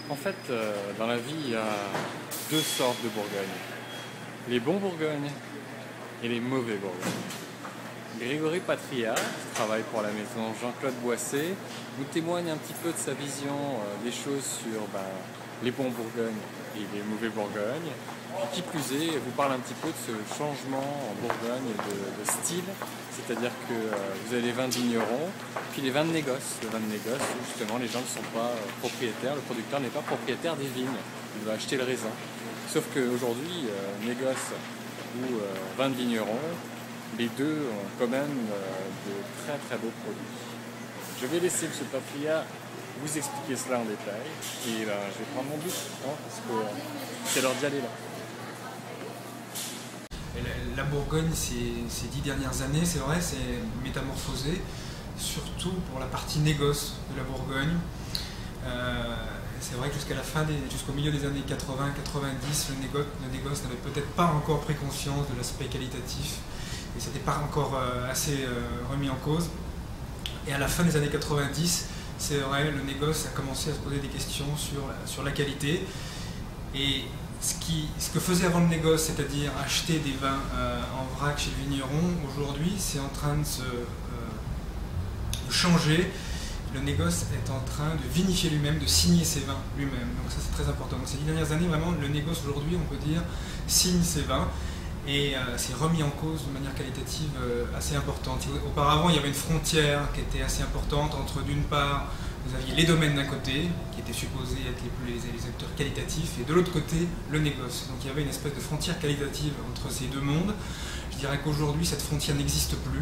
En fait, dans la vie, il y a deux sortes de Bourgogne. Les bons Bourgognes et les mauvais Bourgognes. Grégory Patria, qui travaille pour la maison Jean-Claude Boisset, nous témoigne un petit peu de sa vision des choses sur les bons Bourgognes et les mauvais Bourgognes. Puis qui plus est, vous parle un petit peu de ce changement en Bourgogne de style, c'est-à-dire que vous avez les vins de vignerons, puis les vins de négoce. Le vin de négoce, où justement les gens ne sont pas propriétaires, le producteur n'est pas propriétaire des vignes, il doit acheter le raisin. Sauf qu'aujourd'hui, négoce ou vin de vigneron, les deux ont quand même de très très beaux produits. Je vais laisser M. Patria vous expliquer cela en détail, et je vais prendre mon bus, parce que c'est l'heure d'y aller là. La Bourgogne, ces 10 dernières années, c'est vrai, c'est métamorphosé, surtout pour la partie négoce de la Bourgogne. C'est vrai que jusqu'au milieu des années 80-90, le négoce n'avait peut-être pas encore pris conscience de l'aspect qualitatif et c'était pas encore assez remis en cause. Et à la fin des années 90, c'est vrai, le négoce a commencé à se poser des questions sur la qualité. Et ce que faisait avant le négoce, c'est-à-dire acheter des vins en vrac chez le vigneron, aujourd'hui c'est en train de changer. Le négoce est en train de vinifier lui-même, de signer ses vins lui-même. Donc ça c'est très important. Donc ces 10 dernières années, vraiment, le négoce aujourd'hui, on peut dire, signe ses vins et c'est remis en cause de manière qualitative assez importante. Auparavant, il y avait une frontière qui était assez importante entre, d'une part, vous aviez les domaines d'un côté, qui étaient supposés être les acteurs qualitatifs, et de l'autre côté, le négoce. Donc il y avait une espèce de frontière qualitative entre ces deux mondes. Je dirais qu'aujourd'hui, cette frontière n'existe plus.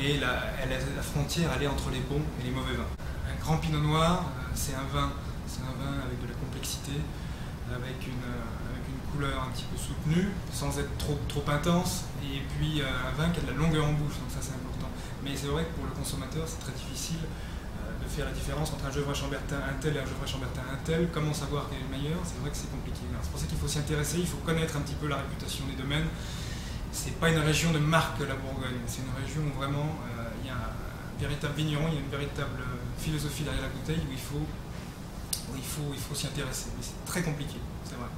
Et la frontière, elle est entre les bons et les mauvais vins. Un grand pinot noir, c'est un vin avec de la complexité, avec une couleur un petit peu soutenue, sans être trop intense, et puis un vin qui a de la longueur en bouche, donc ça c'est important. Mais c'est vrai que pour le consommateur, c'est très difficile de faire la différence entre un Gevrey Chambertin un tel et un Gevrey Chambertin un tel. Comment savoir quel est le meilleur? C'est vrai que c'est compliqué. C'est pour ça qu'il faut s'y intéresser, il faut connaître un petit peu la réputation des domaines. C'est pas une région de marque, la Bourgogne, c'est une région où vraiment il y a un véritable vigneron, il y a une véritable philosophie derrière la bouteille où il faut s'y intéresser. Mais c'est très compliqué, c'est vrai.